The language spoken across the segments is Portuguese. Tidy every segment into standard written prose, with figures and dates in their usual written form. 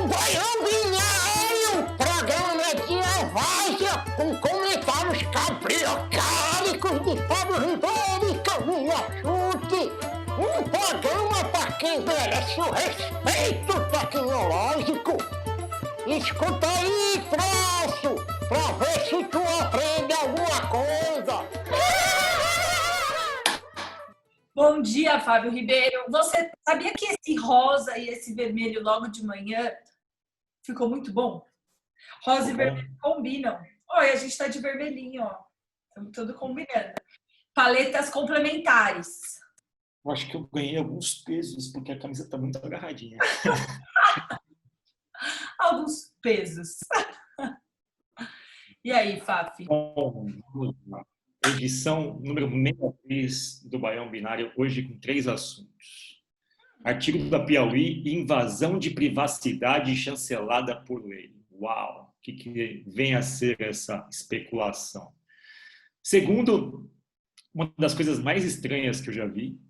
Baião Binário, programa de várzea com comentários cabriocálicos de Fábio Ribeiro e Camila Chute. Um programa para quem merece o respeito tecnológico. Escuta aí, troço, pra ver se tu aprende alguma coisa. Bom dia, Fábio Ribeiro. Você sabia que esse rosa e esse vermelho logo de manhã ficou muito bom? Rosa e vermelho combinam. Olha, a gente tá de vermelhinho, ó. Estamos tudo combinando. Paletas complementares. Eu acho que eu ganhei alguns pesos, porque a camisa tá muito agarradinha. Alguns pesos. E aí, Fábio? Bom, vamos lá. Edição número 63 do Baião Binário, hoje com 3 assuntos. Artigo da Piauí, invasão de privacidade chancelada por lei. Uau! O que vem a ser essa especulação? Segundo, uma das coisas mais estranhas que eu já vi,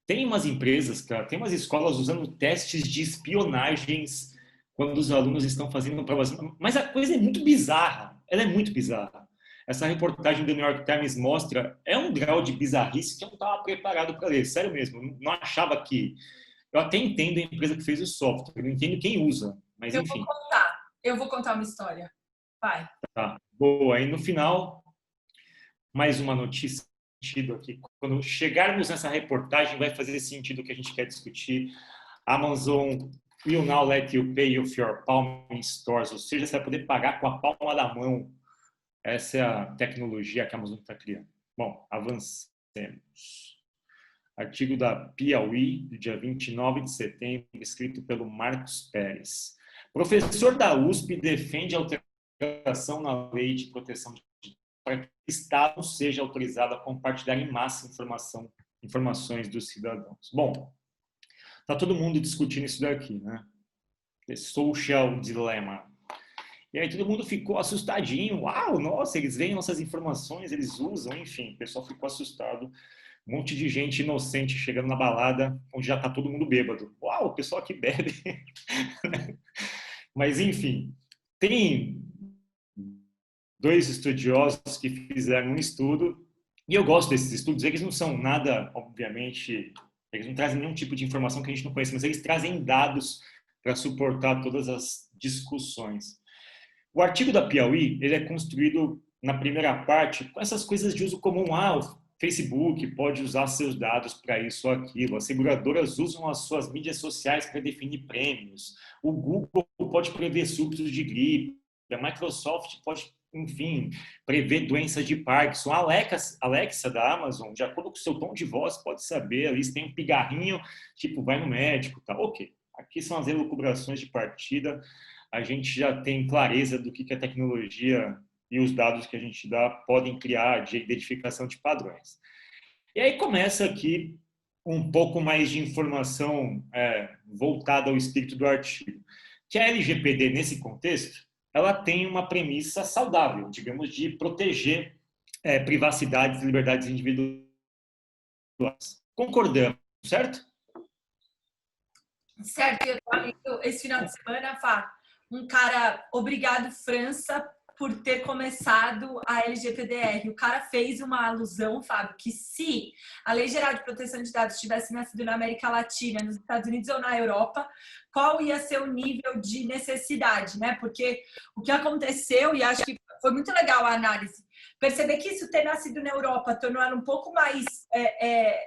tem umas empresas, cara, tem umas escolas usando testes de espionagens quando os alunos estão fazendo provas. Mas a coisa é muito bizarra. Ela é muito bizarra. Essa reportagem do New York Times mostra um grau de bizarrice que eu não estava preparado para ler. Sério mesmo. Eu não achava que... Eu até entendo a empresa que fez o software. Eu não entendo quem usa. Mas, enfim. Eu vou contar uma história. Vai. Tá. Boa. Aí, no final, mais uma notícia sentido aqui. Quando chegarmos nessa reportagem, vai fazer sentido o que a gente quer discutir. Amazon will now let you pay with your palm in stores. Ou seja, você vai poder pagar com a palma da mão. Essa é a tecnologia que a Amazon está criando. Bom, avancemos. Artigo da Piauí, do dia 29 de setembro, escrito pelo Marcos Pérez. Professor da USP defende a alteração na lei de proteção de dados para que o Estado seja autorizado a compartilhar em massa informações dos cidadãos. Bom, está todo mundo discutindo isso daqui, né? The Social Dilemma. E aí todo mundo ficou assustadinho. Uau, nossa, eles veem nossas informações, eles usam, enfim. O pessoal ficou assustado. Um monte de gente inocente chegando na balada, onde já está todo mundo bêbado. Uau, o pessoal aqui bebe. Mas, enfim, tem 2 estudiosos que fizeram um estudo, e eu gosto desses estudos. Eles não são nada, obviamente, eles não trazem nenhum tipo de informação que a gente não conhece, mas eles trazem dados para suportar todas as discussões. O artigo da Piauí, ele é construído na primeira parte com essas coisas de uso comum. O Facebook pode usar seus dados para isso ou aquilo. As seguradoras usam as suas mídias sociais para definir prêmios. O Google pode prever surtos de gripe. A Microsoft pode, enfim, prever doenças de Parkinson. A Alexa da Amazon, de acordo com o seu tom de voz, pode saber. Ali se tem um pigarrinho, tipo, vai no médico. Tá? Ok. Aqui são as elucubrações de partida. A gente já tem clareza do que a tecnologia e os dados que a gente dá podem criar de identificação de padrões. E aí começa aqui um pouco mais de informação voltada ao espírito do artigo. Que a LGPD, nesse contexto, ela tem uma premissa saudável, digamos, de proteger privacidades e liberdades individuais. Concordamos, certo? Certo, eu estava lendo esse final de semana, Fá, um cara, obrigado França por ter começado a LGPD. O cara fez uma alusão, Fábio, que se a Lei Geral de Proteção de Dados tivesse nascido na América Latina, nos Estados Unidos ou na Europa, qual ia ser o nível de necessidade, né? Porque o que aconteceu, e acho que foi muito legal a análise, perceber que isso ter nascido na Europa tornou ela um pouco mais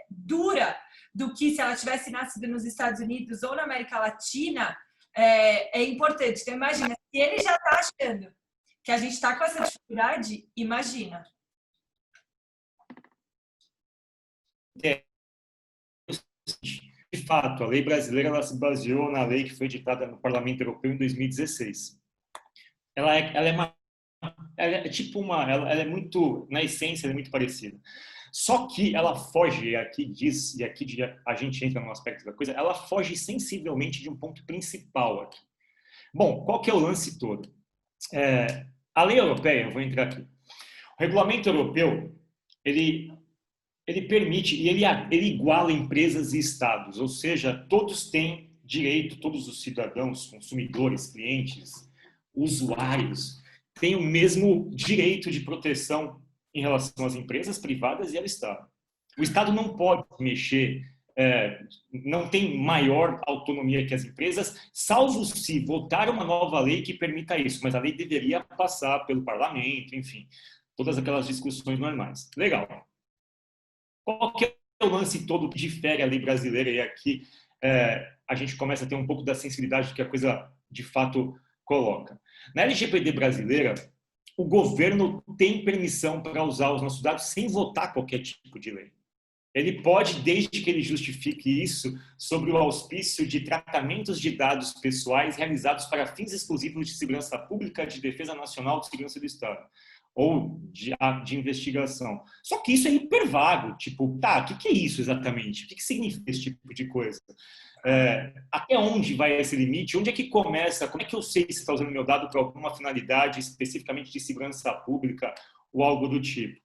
dura do que se ela tivesse nascido nos Estados Unidos ou na América Latina, é importante. Então, imagina, se ele já está achando que a gente está com essa dificuldade, imagina. De fato, a lei brasileira ela se baseou na lei que foi editada no Parlamento Europeu em 2016. Ela é muito, na essência, ela é muito parecida. Só que ela foge, e aqui a gente entra no aspecto da coisa, ela foge sensivelmente de um ponto principal aqui. Bom, qual que é o lance todo? A lei europeia, eu vou entrar aqui. O regulamento europeu, ele permite e ele iguala empresas e estados, ou seja, todos têm direito, todos os cidadãos, consumidores, clientes, usuários, têm o mesmo direito de proteção em relação às empresas privadas e ao Estado. O Estado não pode mexer, não tem maior autonomia que as empresas, salvo se votar uma nova lei que permita isso, mas a lei deveria passar pelo parlamento, enfim, todas aquelas discussões normais. Legal. Qual que é o lance todo que difere a lei brasileira? E aqui a gente começa a ter um pouco da sensibilidade do que a coisa de fato coloca. Na LGPD brasileira, o governo tem permissão para usar os nossos dados sem votar qualquer tipo de lei. Ele pode, desde que ele justifique isso, sobre o auspício de tratamentos de dados pessoais realizados para fins exclusivos de segurança pública, de defesa nacional, de segurança do Estado, ou de investigação. Só que isso é hipervago. Tipo, tá, o que é isso exatamente? O que significa esse tipo de coisa? Até onde vai esse limite? Onde é que começa? Como é que eu sei se está usando meu dado para alguma finalidade especificamente de segurança pública ou algo do tipo?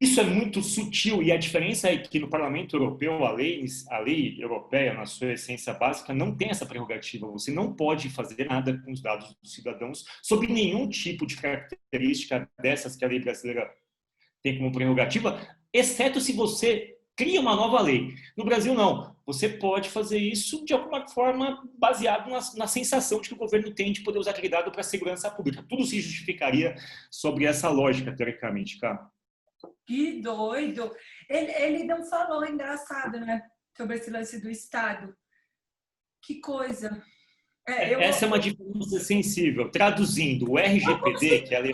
Isso é muito sutil e a diferença é que no Parlamento Europeu a lei europeia, na sua essência básica, não tem essa prerrogativa. Você não pode fazer nada com os dados dos cidadãos sob nenhum tipo de característica dessas que a lei brasileira tem como prerrogativa, exceto se você cria uma nova lei. No Brasil, não. Você pode fazer isso de alguma forma baseado na sensação de que o governo tem de poder usar aquele dado para a segurança pública. Tudo se justificaria sobre essa lógica, teoricamente, cara. Que doido! Ele não falou, engraçado, né? Sobre esse lance do Estado. Que coisa! Essa é uma diferença sensível. Traduzindo, o RGPD, que é a lei...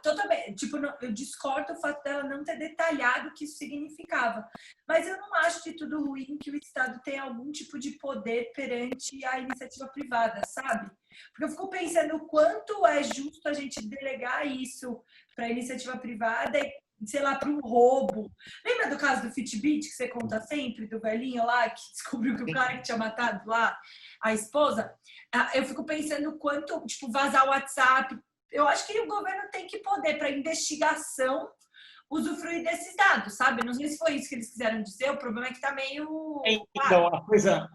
Totalmente. Tipo, eu discordo o fato dela não ter detalhado o que isso significava. Mas eu não acho de tudo ruim que o Estado tenha algum tipo de poder perante a iniciativa privada, sabe? Porque eu fico pensando o quanto é justo a gente delegar isso para a iniciativa privada e, sei lá, para um roubo. Lembra do caso do Fitbit, que você conta sempre, do velhinho lá, que descobriu que o cara que tinha matado lá a esposa? Eu fico pensando o quanto, tipo, vazar o WhatsApp. Eu acho que o governo tem que poder, para investigação, usufruir desses dados, sabe? Não sei se foi isso que eles quiseram dizer, o problema é que tá meio... Então, a coisa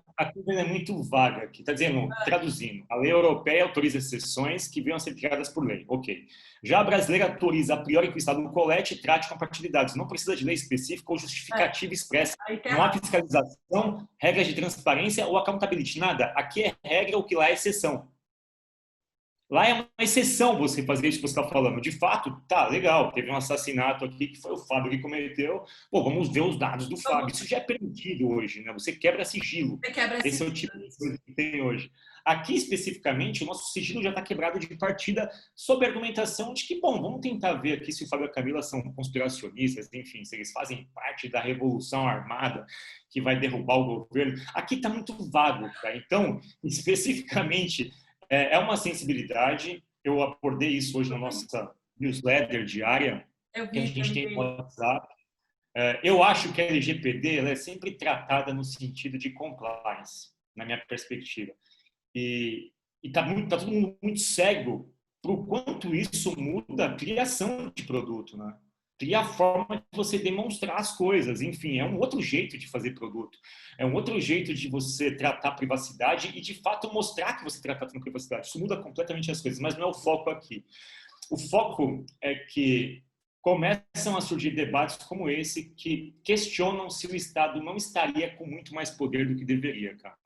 é muito vaga aqui. Está dizendo, traduzindo, a lei europeia autoriza exceções que venham a ser criadas por lei. Ok. Já a brasileira autoriza a priori que o Estado colete e trate compartilhe dados. Não precisa de lei específica ou justificativa expressa. Não há fiscalização, regras de transparência ou accountability. Nada. Aqui é regra, o que lá é exceção. Lá é uma exceção você fazer isso que você está falando. De fato, tá, legal, teve um assassinato aqui que foi o Fábio que cometeu. Pô, vamos ver os dados do Fábio. Isso já é permitido hoje, né? Você quebra sigilo. Esse é o tipo de coisa que tem hoje. Aqui, especificamente, o nosso sigilo já está quebrado de partida sob a argumentação de que, bom, vamos tentar ver aqui se o Fábio e a Camila são conspiracionistas, enfim, se eles fazem parte da revolução armada que vai derrubar o governo. Aqui está muito vago, tá? Então, especificamente... É uma sensibilidade, eu abordei isso hoje na nossa newsletter diária, que a gente tem no WhatsApp. Eu acho que a LGPD ela é sempre tratada no sentido de compliance, na minha perspectiva. E tá todo mundo muito cego para o quanto isso muda a criação de produto, né? Cria a forma de você demonstrar as coisas. Enfim, é um outro jeito de fazer produto. É um outro jeito de você tratar a privacidade e, de fato, mostrar que você está tratando a privacidade. Isso muda completamente as coisas, mas não é o foco aqui. O foco é que começam a surgir debates como esse que questionam se o Estado não estaria com muito mais poder do que deveria, cara.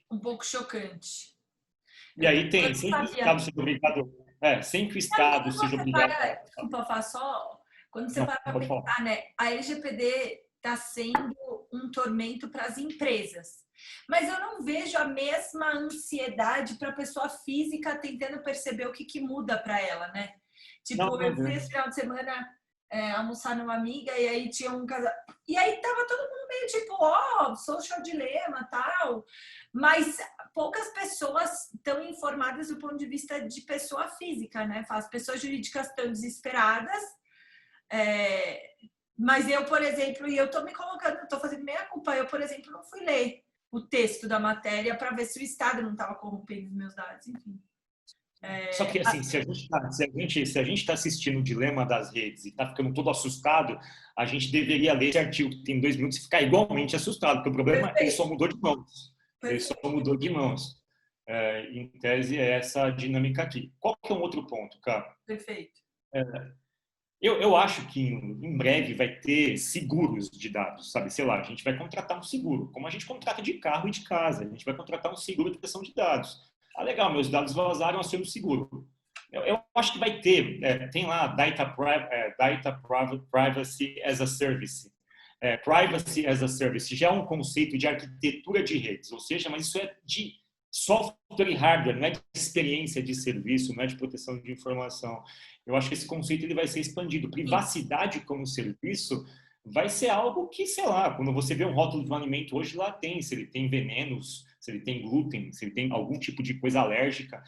Um pouco chocante. E aí tem, sem que o Estado seja obrigado... sem que o Estado seja obrigado... Desculpa, Fá, só... Quando você para para pensar, né? A LGPD está sendo um tormento para as empresas. Mas eu não vejo a mesma ansiedade para a pessoa física tentando perceber o que muda para ela, né? Tipo, eu fui esse final de semana almoçar numa amiga e aí tinha um casal... E aí tava todo mundo meio tipo, social dilema, tal. Mas poucas pessoas estão informadas do ponto de vista de pessoa física, né? As pessoas jurídicas estão desesperadas. Mas eu, por exemplo, e eu tô me colocando, tô fazendo meia culpa, eu, por exemplo, não fui ler o texto da matéria para ver se o Estado não estava corrompendo os meus dados, enfim. Só que, assim, se a gente tá assistindo o Dilema das Redes e está ficando todo assustado, a gente deveria ler esse artigo que tem 2 minutos e ficar igualmente assustado, porque o problema é que ele só mudou de mãos. Ele só mudou de mãos. Em tese, é essa dinâmica aqui. Qual que é um outro ponto, cara? Perfeito. Eu acho que em breve vai ter seguros de dados, sabe? Sei lá, a gente vai contratar um seguro, como a gente contrata de carro e de casa. A gente vai contratar um seguro de proteção de dados. Ah, legal, meus dados vazaram, assumo o seguro. Eu acho que vai ter, tem lá Data Privacy as a Service. Privacy as a Service já é um conceito de arquitetura de redes, ou seja, mas isso é de software e hardware, não é de experiência de serviço, não é de proteção de informação. Eu acho que esse conceito ele vai ser expandido. Privacidade como serviço vai ser algo que, sei lá, quando você vê um rótulo de um alimento hoje, lá tem, se ele tem venenos, se ele tem glúten, se ele tem algum tipo de coisa alérgica.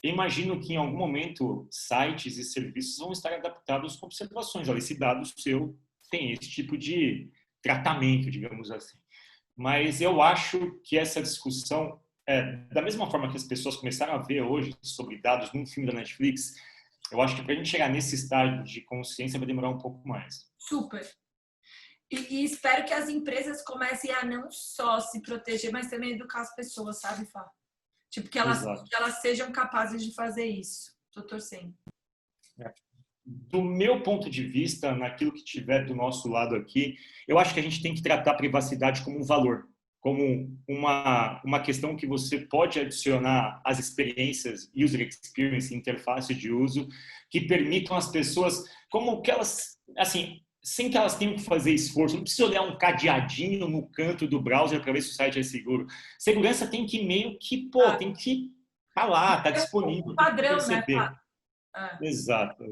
Eu imagino que em algum momento sites e serviços vão estar adaptados com observações. Olha, esse dado seu tem esse tipo de tratamento, digamos assim. Mas eu acho que essa discussão, da mesma forma que as pessoas começaram a ver hoje sobre dados num filme da Netflix, eu acho que para a gente chegar nesse estágio de consciência vai demorar um pouco mais. Super. E espero que as empresas comecem a não só se proteger, mas também educar as pessoas, sabe, Fá? Tipo, que elas sejam capazes de fazer isso. Tô torcendo. Do meu ponto de vista, naquilo que tiver do nosso lado aqui, eu acho que a gente tem que tratar a privacidade como um valor, como uma questão que você pode adicionar às experiências, user experience, interface de uso, que permitam às pessoas, como que elas, assim, sem que elas tenham que fazer esforço, não precisa olhar um cadeadinho no canto do browser para ver se o site é seguro. Segurança tem que meio que, tem que estar lá, tá disponível. Um padrão, né? Exato.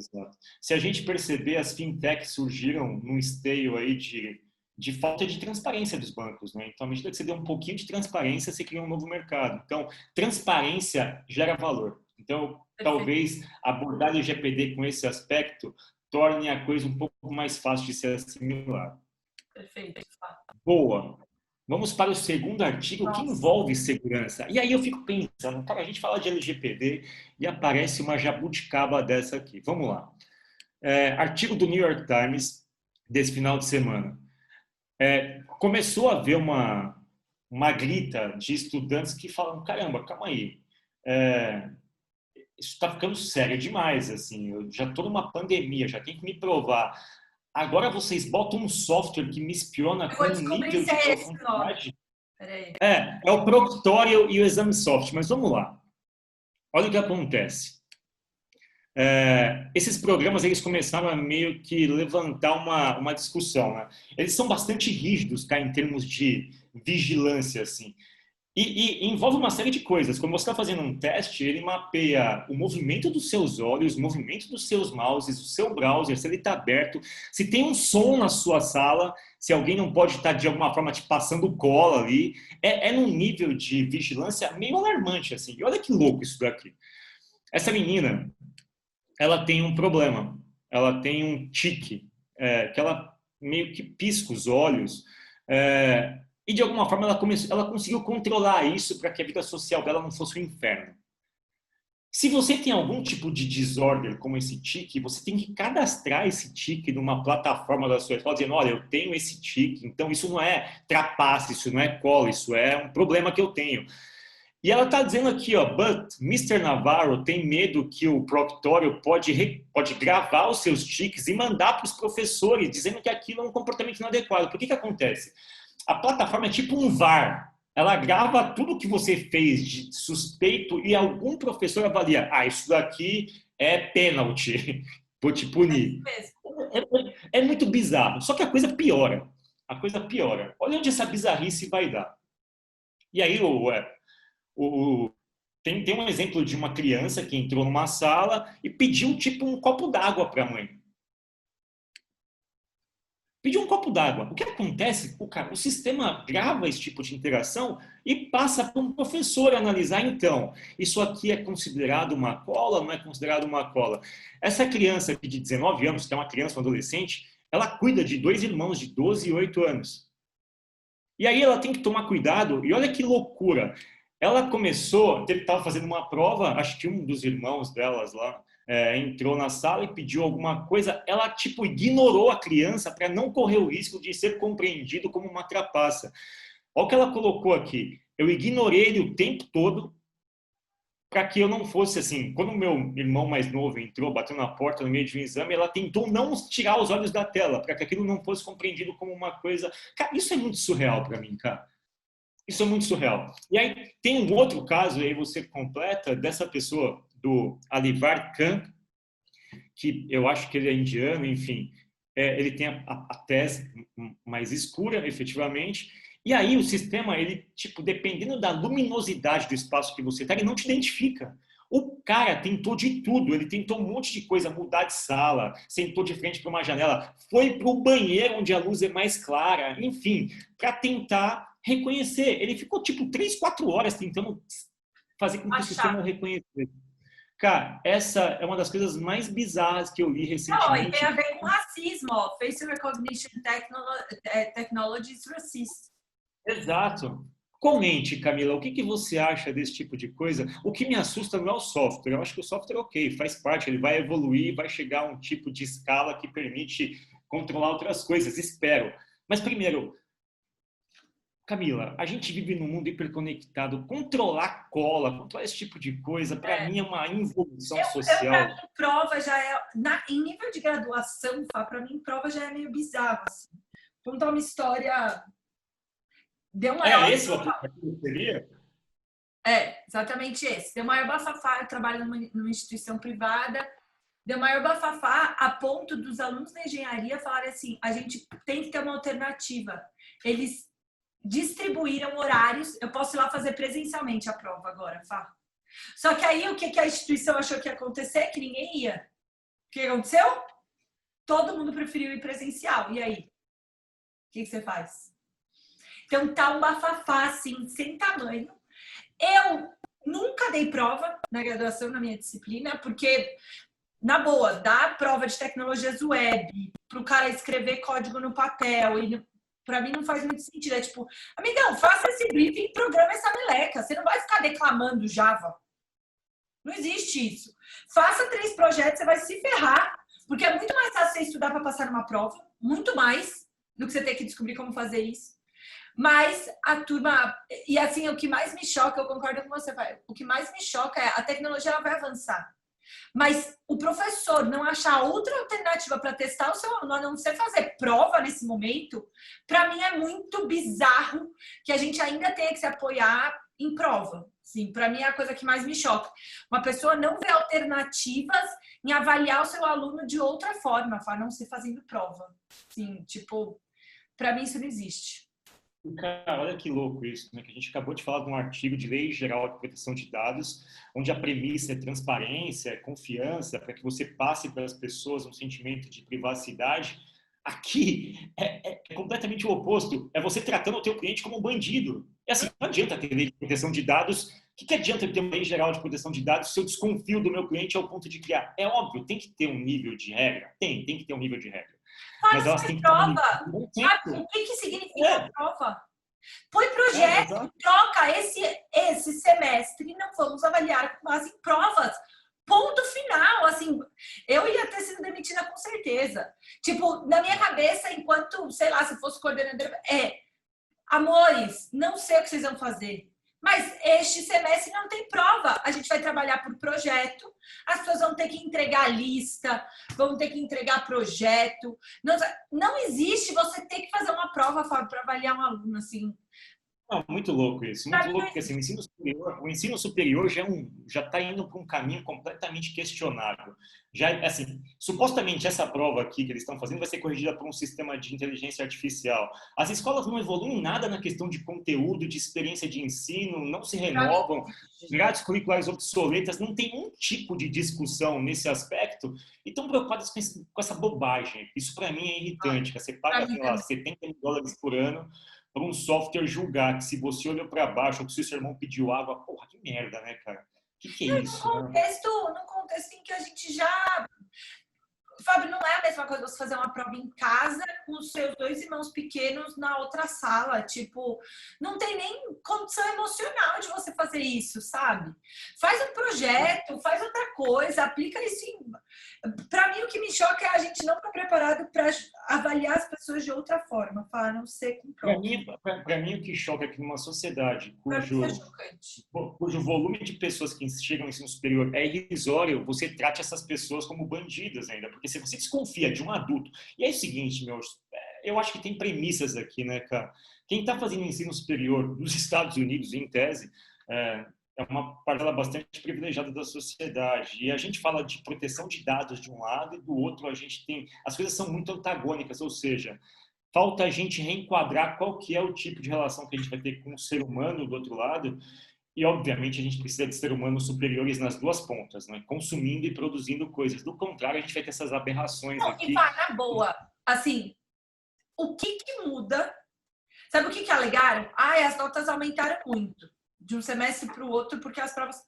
Se a gente perceber, as fintechs surgiram num esteio aí de falta de transparência dos bancos, né? Então, à medida que você dê um pouquinho de transparência, você cria um novo mercado. Então, transparência gera valor. Então, talvez abordar o LGPD com esse aspecto torne a coisa um pouco mais fácil de ser assimilada. Perfeito. Boa. Vamos para o segundo artigo que envolve segurança. E aí eu fico pensando, cara, a gente fala de LGPD e aparece uma jabuticaba dessa aqui. Vamos lá. Artigo do New York Times desse final de semana. Começou a haver uma grita de estudantes que falam, caramba, calma aí, isso está ficando sério demais, assim, eu já estou numa pandemia, já tenho que me provar. Agora vocês botam um software que me espiona com um nível de profundidade. É o Proctorial e o ExamSoft, mas vamos lá. Olha o que acontece. Esses programas eles começaram a meio que levantar uma discussão, né? Eles são bastante rígidos, em termos de vigilância, assim. E envolve uma série de coisas. Quando você está fazendo um teste, ele mapeia o movimento dos seus olhos, o movimento dos seus mouses, o seu browser, se ele está aberto, se tem um som na sua sala, se alguém não pode estar de alguma forma te passando cola ali. É num nível de vigilância meio alarmante, assim. E olha que louco isso daqui. Essa menina, ela tem um problema. Ela tem um tique, que ela meio que pisca os olhos. E, de alguma forma, ela conseguiu controlar isso para que a vida social dela não fosse um inferno. Se você tem algum tipo de disorder como esse tique, você tem que cadastrar esse tique numa plataforma da sua escola, dizendo, olha, eu tenho esse tique, então isso não é trapaça, isso não é cola, isso é um problema que eu tenho. E ela está dizendo aqui, but Mr. Navarro tem medo que o Proctório pode gravar os seus tiques e mandar para os professores, dizendo que aquilo é um comportamento inadequado. Por que acontece? A plataforma é tipo um VAR. Ela grava tudo que você fez de suspeito e algum professor avalia. Isso daqui é pênalti. Vou te punir. É muito bizarro. Só que a coisa piora. Olha onde essa bizarrice vai dar. E aí, tem um exemplo de uma criança que entrou numa sala e pediu tipo um copo d'água para a mãe. Pediu um copo d'água. O que acontece? O sistema grava esse tipo de interação e passa para um professor analisar. Então, isso aqui é considerado uma cola, não é considerado uma cola? Essa criança aqui de 19 anos, que é uma criança, um adolescente, ela cuida de 2 irmãos de 12 e 8 anos. E aí ela tem que tomar cuidado. E olha que loucura. Ela começou, estava fazendo uma prova, acho que um dos irmãos delas lá entrou na sala e pediu alguma coisa. Ela, tipo, ignorou a criança para não correr o risco de ser compreendido como uma trapaça. Olha o que ela colocou aqui. Eu ignorei ele o tempo todo para que eu não fosse assim. Quando o meu irmão mais novo entrou, bateu na porta no meio de um exame, ela tentou não tirar os olhos da tela, para que aquilo não fosse compreendido como uma coisa... Cara, isso é muito surreal para mim, cara. Isso é muito surreal. E aí tem um outro caso, e aí você completa, dessa pessoa, do Alivar Khan, que eu acho que ele é indiano, enfim. Ele tem a tez mais escura, efetivamente. E aí o sistema, ele, tipo, dependendo da luminosidade do espaço que você está, ele não te identifica. O cara tentou de tudo, ele tentou um monte de coisa, mudar de sala, sentou de frente para uma janela, foi para o banheiro onde a luz é mais clara, enfim, para tentar reconhecer. Ele ficou, tipo, 3, 4 horas tentando fazer com que o sistema o reconhecesse. Cara, essa é uma das coisas mais bizarras que eu li recentemente. Não, e tem a ver com racismo, ó. Face Recognition Technologies Racist. Exato. Comente, Camila, o que você acha desse tipo de coisa? O que me assusta não é o software. Eu acho que o software é ok, faz parte, ele vai evoluir, vai chegar a um tipo de escala que permite controlar outras coisas, espero. Mas primeiro, Camila, a gente vive num mundo hiperconectado. Controlar cola, controlar esse tipo de coisa, para mim é uma involução social. Para mim, prova já é... em nível de graduação, para mim, prova já é meio bizarro. Assim. Contar uma história... Deu maior esse o aplicativo seria? Exatamente esse. Deu maior bafafá, eu trabalho numa instituição privada, deu maior bafafá a ponto dos alunos da engenharia falarem assim, a gente tem que ter uma alternativa. Eles distribuíram horários, eu posso ir lá fazer presencialmente a prova agora, Fá. Só que aí o que a instituição achou que ia acontecer? Que ninguém ia. O que aconteceu? Todo mundo preferiu ir presencial. E aí? O que você faz? Então tá um bafafá, assim, sem tamanho. Eu nunca dei prova na graduação, na minha disciplina, porque, na boa, dar prova de tecnologias web, para o cara escrever código no papel, para mim não faz muito sentido. É tipo, amigão, faça esse briefing e programa essa meleca. Você não vai ficar declamando Java. Não existe isso. Faça 3 projetos, você vai se ferrar. Porque é muito mais fácil você estudar para passar numa prova, muito mais do que você ter que descobrir como fazer isso. Mas a turma... E assim, o que mais me choca, eu concordo com você, o que mais me choca é a tecnologia ela vai avançar. Mas o professor não achar outra alternativa para testar o seu aluno, a não ser fazer prova nesse momento, para mim é muito bizarro que a gente ainda tenha que se apoiar em prova. Sim, para mim é a coisa que mais me choca. Uma pessoa não vê alternativas em avaliar o seu aluno de outra forma, a não ser fazendo prova. Sim, tipo, para mim isso não existe. Cara, olha que louco isso, né? Que a gente acabou de falar de um artigo de Lei Geral de Proteção de Dados, onde a premissa é transparência, é confiança, para que você passe para as pessoas um sentimento de privacidade. Aqui é completamente o oposto. É você tratando o teu cliente como um bandido. É assim, não adianta ter lei de proteção de dados. O que adianta ter uma lei geral de proteção de dados se eu desconfio do meu cliente ao ponto de criar? É óbvio, tem que ter um nível de regra. Tem que ter um nível de regra. Mas elas têm que prova. O que significa prova? Põe projeto, troca esse semestre, não vamos avaliar com base em provas. Ponto final, assim, eu ia ter sido demitida com certeza. Tipo, na minha cabeça, enquanto, sei lá, se fosse coordenadora, amores, não sei o que vocês vão fazer. Mas este semestre não tem prova. A gente vai trabalhar por projeto. As pessoas vão ter que entregar lista, vão ter que entregar projeto. Não existe você ter que fazer uma prova para avaliar um aluno, assim. Não, muito louco isso. Muito louco, porque assim, o ensino superior já está indo para um caminho completamente questionável. Já, assim, supostamente essa prova aqui que eles estão fazendo vai ser corrigida por um sistema de inteligência artificial. As escolas não evoluem nada na questão de conteúdo, de experiência de ensino, não se renovam, grades curriculares obsoletas, não tem um tipo de discussão nesse aspecto e estão preocupadas com essa bobagem. Isso para mim é irritante. Você paga, sei lá, $70 por ano para um software julgar que se você olhou para baixo ou que se o seu irmão pediu água, porra, que merda, né, cara? Que é isso? No contexto em que a gente já... Fábio, não é a mesma coisa você fazer uma prova em casa com os seus 2 irmãos pequenos na outra sala. Tipo, não tem nem condição emocional de você fazer isso, sabe? Faz um projeto, faz outra coisa, aplica isso em... Pra mim, o que me choca é a gente não estar preparado para avaliar as pessoas de outra forma, para não ser com Para prova. mim, o que choca é que numa sociedade Pra mim, isso é chocante. cujo volume de pessoas que chegam ao ensino superior é irrisório, você trate essas pessoas como bandidas ainda. Porque se você desconfia de um adulto... E é o seguinte, eu acho que tem premissas aqui, né, cara? Quem está fazendo ensino superior nos Estados Unidos, em tese, é uma parcela bastante privilegiada da sociedade. E a gente fala de proteção de dados de um lado e do outro a gente tem... As coisas são muito antagônicas, ou seja, falta a gente reenquadrar qual que é o tipo de relação que a gente vai ter com o ser humano do outro lado. E, obviamente, a gente precisa de seres humanos superiores nas duas pontas, né? Consumindo e produzindo coisas. Do contrário, a gente vai ter essas aberrações Não, aqui. e vai na boa. Assim, o que muda? Sabe o que alegaram? As notas aumentaram muito de um semestre para o outro porque as provas...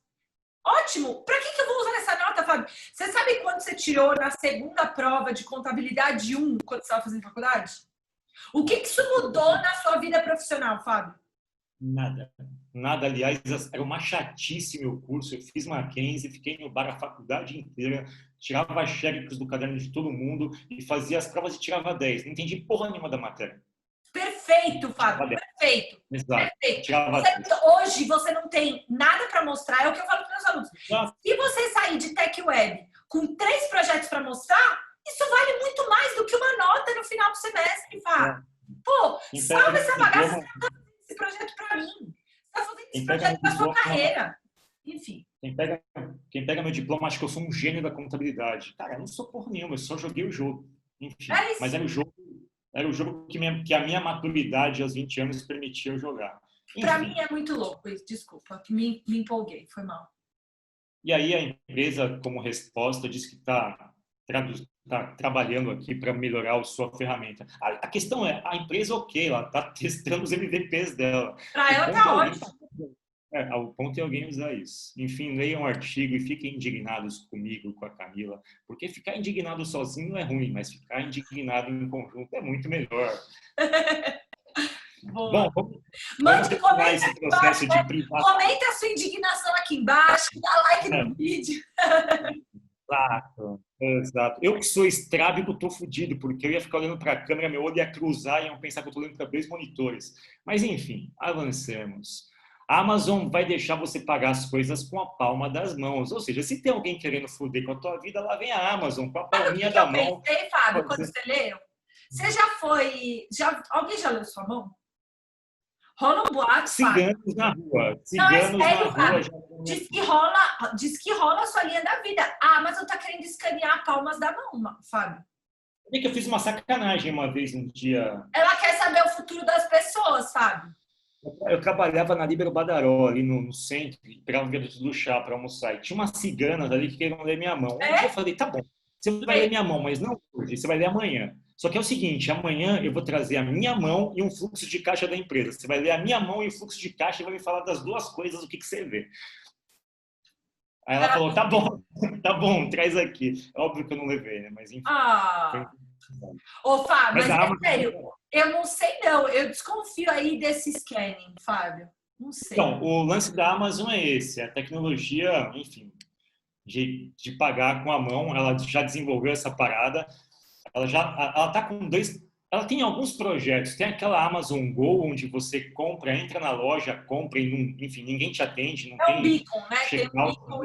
Ótimo! Para que eu vou usar essa nota, Fábio? Você sabe quanto você tirou na segunda prova de contabilidade 1 quando você estava fazendo faculdade? O que isso mudou na sua vida profissional, Fábio? Nada. Nada, aliás, era uma chatice meu curso. Eu fiz Mackenzie, fiquei no bar a faculdade inteira, tirava xerox do caderno de todo mundo e fazia as provas e tirava 10. Não entendi porra nenhuma da matéria. Perfeito, Fábio, perfeito. Exato. Perfeito. Hoje você não tem nada para mostrar, é o que eu falo para os meus alunos. Exato. Se você sair de Tech Web com 3 projetos para mostrar, isso vale muito mais do que uma nota no final do semestre, Fábio. Pô, salva essa bagaça, você não está fazendo esse projeto para mim. Você está fazendo esse projeto para sua carreira. Enfim. Quem pega meu diploma acha que eu sou um gênio da contabilidade. Cara, eu não sou porra nenhuma, eu só joguei o jogo. Enfim, mas era o jogo que a minha maturidade aos 20 anos permitia eu jogar. Para mim é muito louco isso, desculpa, me empolguei, foi mal. E aí a empresa, como resposta, diz que está trabalhando aqui para melhorar a sua ferramenta. A questão é, a empresa, ok, ela está testando os MVPs dela. Para ela está ótimo. O ponto é alguém usar isso. Enfim, leiam um artigo e fiquem indignados comigo, com a Camila, porque ficar indignado sozinho não é ruim, mas ficar indignado em conjunto é muito melhor. Boa. Bom, mande comenta esse processo embaixo, de privacidade. comenta a sua indignação aqui embaixo, dá like no vídeo. Exato. Eu que sou estrábico, tô fudido, porque eu ia ficar olhando para a câmera, meu olho ia cruzar e iam pensar que eu tô olhando para 2 monitores. Mas enfim, avancemos. A Amazon vai deixar você pagar as coisas com a palma das mãos. Ou seja, se tem alguém querendo foder com a tua vida, lá vem a Amazon, com a palminha da mão. Eu pensei, Fábio, quando você leu, você já foi... alguém já leu sua mão? Rola um boato, Ciganos na rua. Ciganos não, é sério, na rua. Diz que rola a sua linha da vida. A Amazon tá querendo escanear palmas da mão, Fábio. Eu que eu fiz uma sacanagem uma vez, um dia. Ela quer saber o futuro das pessoas, Fábio. Eu trabalhava na Líbero Badaró, ali no centro, e pegava um viaduto do chá para almoçar. E tinha umas ciganas ali que queriam ler minha mão. Um dia eu falei, tá bom, você vai ler minha mão, mas não hoje, você vai ler amanhã. Só que é o seguinte, amanhã eu vou trazer a minha mão e um fluxo de caixa da empresa. Você vai ler a minha mão e o fluxo de caixa e vai me falar das duas coisas, o que você vê. Aí ela falou, tá bom, traz aqui. Óbvio que eu não levei, né? Mas enfim. Ô, Fábio, mas é sério, eu não sei não, eu desconfio aí desse scanning, Fábio. Não sei. Então, o lance da Amazon é esse, a tecnologia, enfim, de pagar com a mão, ela já desenvolveu essa parada. Ela tá com ela tem alguns projetos. Tem aquela Amazon Go, onde você compra, entra na loja, compra e, enfim, ninguém te atende. Não tem um beacon, né? Tem um beacon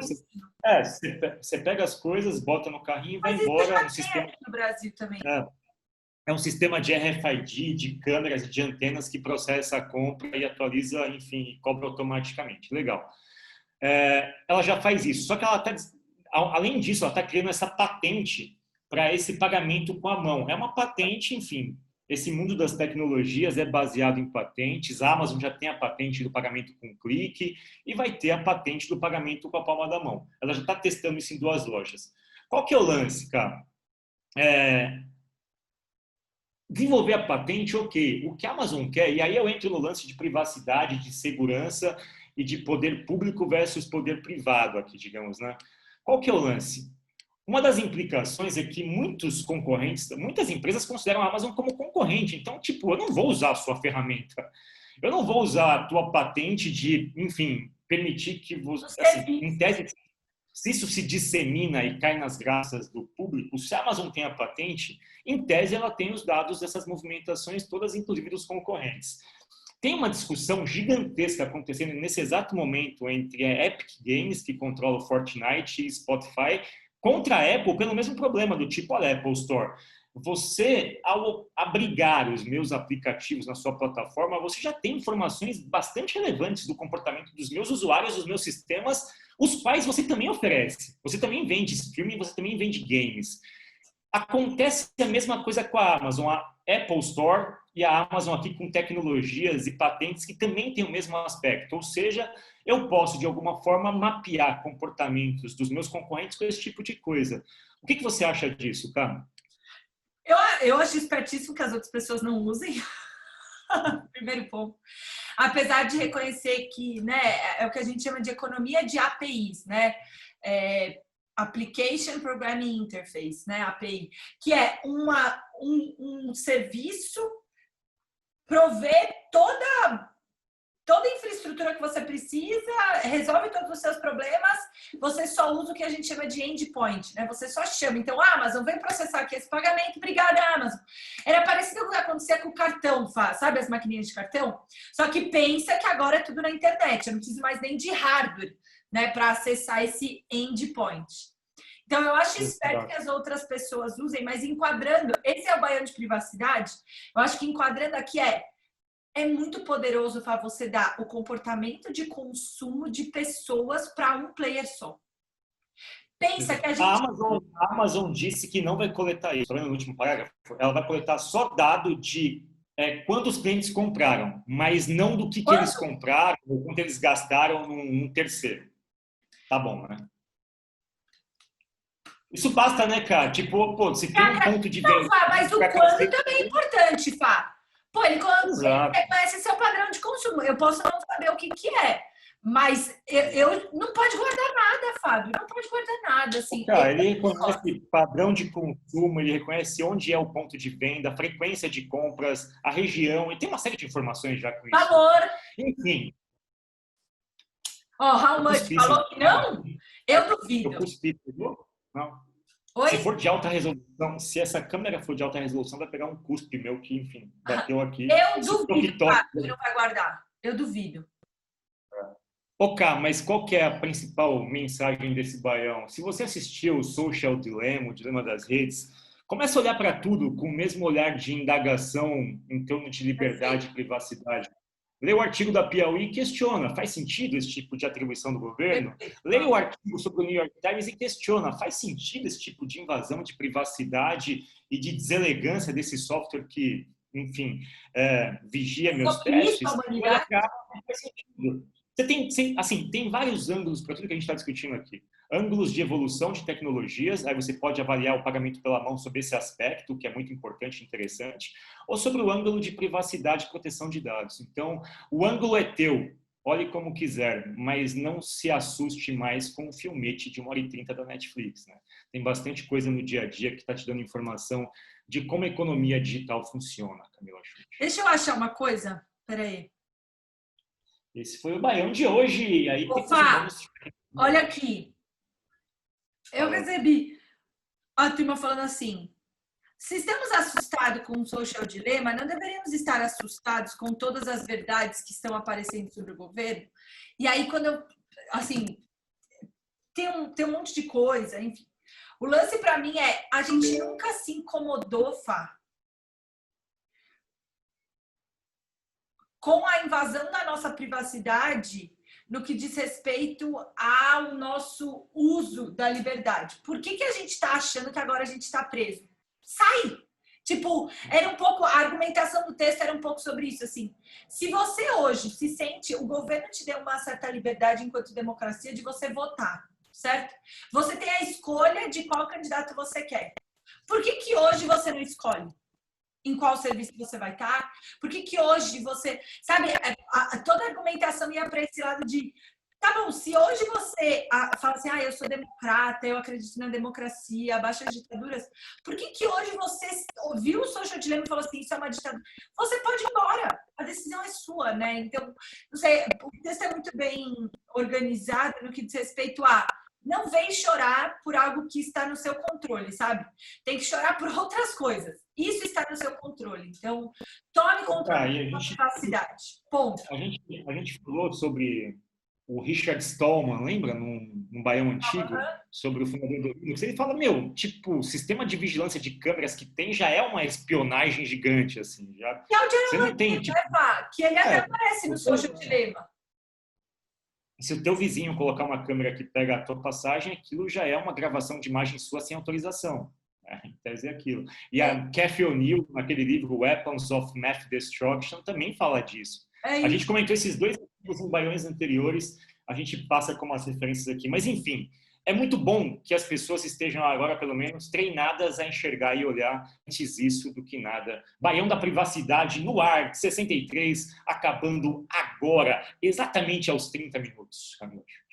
você pega as coisas, bota no carrinho e vai embora. Mas isso já tem aqui no Brasil também. É um sistema de RFID, de câmeras e de antenas que processa a compra e atualiza, enfim, e cobra automaticamente. Legal. Ela já faz isso. Só que ela além disso, ela está criando essa patente para esse pagamento com a mão. É uma patente, enfim, esse mundo das tecnologias é baseado em patentes. A Amazon já tem a patente do pagamento com clique e vai ter a patente do pagamento com a palma da mão. Ela já está testando isso em 2 lojas. Qual que é o lance, cara? Desenvolver a patente, ok. O que a Amazon quer, e aí eu entro no lance de privacidade, de segurança e de poder público versus poder privado aqui, digamos, né? Qual que é o lance? Uma das implicações é que muitos concorrentes, muitas empresas consideram a Amazon como concorrente. Então, tipo, eu não vou usar a sua ferramenta. Eu não vou usar a tua patente de, enfim, permitir que você, assim, em tese, se isso se dissemina e cai nas graças do público, se a Amazon tem a patente, em tese ela tem os dados dessas movimentações todas, inclusive dos concorrentes. Tem uma discussão gigantesca acontecendo nesse exato momento entre a Epic Games, que controla o Fortnite, e Spotify, contra a Apple pelo mesmo problema, do tipo, olha, Apple Store, você, ao abrigar os meus aplicativos na sua plataforma, você já tem informações bastante relevantes do comportamento dos meus usuários, dos meus sistemas, os quais você também oferece. Você também vende streaming, você também vende games. Acontece a mesma coisa com a Amazon, a Apple Store e a Amazon aqui com tecnologias e patentes que também têm o mesmo aspecto. Ou seja, eu posso, de alguma forma, mapear comportamentos dos meus concorrentes com esse tipo de coisa. O que você acha disso, cara? Eu acho espertíssimo que as outras pessoas não usem. Primeiro ponto. Apesar de reconhecer que, né, é o que a gente chama de economia de APIs, né? Application Programming Interface, né? API, que é um serviço prover toda a infraestrutura que você precisa, resolve todos os seus problemas, você só usa o que a gente chama de endpoint, né? Você só chama. Então, Amazon, vem processar aqui esse pagamento, obrigada, Amazon. Era parecido com o que acontecia com o cartão, sabe as maquininhas de cartão? Só que pensa que agora é tudo na internet, eu não preciso mais nem de hardware, né, para acessar esse endpoint. Então, eu acho esperto que as outras pessoas usem, mas enquadrando, esse é o baião de privacidade, eu acho que enquadrando aqui é muito poderoso para você dar o comportamento de consumo de pessoas para um player só. Pensa que a gente... A Amazon disse que não vai coletar isso. No último parágrafo, ela vai coletar só dado de quantos clientes compraram, mas não do que eles compraram ou quanto eles gastaram num terceiro. Tá bom, né? Isso basta, né, cara? Tipo, pô, se tem um ponto de venda... Não, Fá, mas o quando também é importante, Fá. Pô, ele reconhece seu padrão de consumo. Eu posso não saber o que é, mas eu não pode guardar nada, Fábio. Não pode guardar nada, assim. Cara, ele reconhece padrão de consumo, ele reconhece onde é o ponto de venda, a frequência de compras, a região, e tem uma série de informações já com isso. Valor. Enfim. How much? Falou que não? Eu duvido. Eu cuspi, entendeu? Não. Oi? Se for de alta resolução, se essa câmera for de alta resolução, vai pegar um cuspe meu que, enfim, bateu aqui. Eu duvido que não vai guardar. Eu duvido. Mas qual que é a principal mensagem desse baião? Se você assistiu o Social Dilemma, o Dilema das Redes, comece a olhar para tudo com o mesmo olhar de indagação em torno de liberdade e privacidade. Lê o artigo da Piauí e questiona, faz sentido esse tipo de atribuição do governo? Lê o artigo sobre o New York Times e questiona, faz sentido esse tipo de invasão de privacidade e de deselegância desse software que, enfim, vigia meus testes? Faz sentido. Tem vários ângulos para tudo que a gente está discutindo aqui. Ângulos de evolução de tecnologias, aí você pode avaliar o pagamento pela mão sobre esse aspecto, que é muito importante e interessante, ou sobre o ângulo de privacidade e proteção de dados. Então, o ângulo é teu, olhe como quiser, mas não se assuste mais com o filmete de 1h30 da Netflix, né? Tem bastante coisa no dia a dia que está te dando informação de como a economia digital funciona, Camila Schuch. Deixa eu achar uma coisa, peraí. Esse foi o baião de hoje. Aí Opa, olha aqui. Eu recebi a turma falando assim: se estamos assustados com o social dilema, não deveríamos estar assustados com todas as verdades que estão aparecendo sobre o governo? E aí, quando eu, assim, tem um monte de coisa, enfim. O lance para mim é, a gente nunca se incomodou, Fá, com a invasão da nossa privacidade no que diz respeito ao nosso uso da liberdade. Por que a gente está achando que agora a gente está preso? Sai! Tipo, era um pouco, a argumentação do texto era um pouco sobre isso, assim. Se você hoje se sente, o governo te deu uma certa liberdade enquanto democracia de você votar, certo? Você tem a escolha de qual candidato você quer. Por que hoje você não escolhe em qual serviço você vai estar? Por que hoje você... Sabe, toda a argumentação ia para esse lado de Tá bom, se hoje você fala assim, eu sou democrata, eu acredito na democracia, abaixo as ditaduras, por que que hoje você ouviu o Social Dilemma e falou assim, isso é uma ditadura? Você pode ir embora, a decisão é sua, né? Então, não sei, o texto é muito bem organizado no que diz respeito a não vem chorar por algo que está no seu controle, sabe? Tem que chorar por outras coisas. Isso está no seu controle. Então, tome controle da sua capacidade. Ponto. A gente falou sobre o Richard Stallman, lembra? Num Baião Antigo, sobre o fundador do Linux. Ele fala, tipo, o sistema de vigilância de câmeras que tem já é uma espionagem gigante, assim. Já, que é o você não tem, tipo, que ele até aparece no Social Dilemma. Se o teu vizinho colocar uma câmera que pega a tua passagem, aquilo já é uma gravação de imagem sua sem autorização. Em tese é aquilo. E a Cathy O'Neil, naquele livro Weapons of Mass Destruction, também fala disso. A gente comentou esses dois artigos em baiões anteriores, a gente passa como as referências aqui. Mas, enfim, é muito bom que as pessoas estejam agora, pelo menos, treinadas a enxergar e olhar antes isso do que nada. Baião da Privacidade no ar, 63, acabando agora, exatamente aos 30 minutos da noite.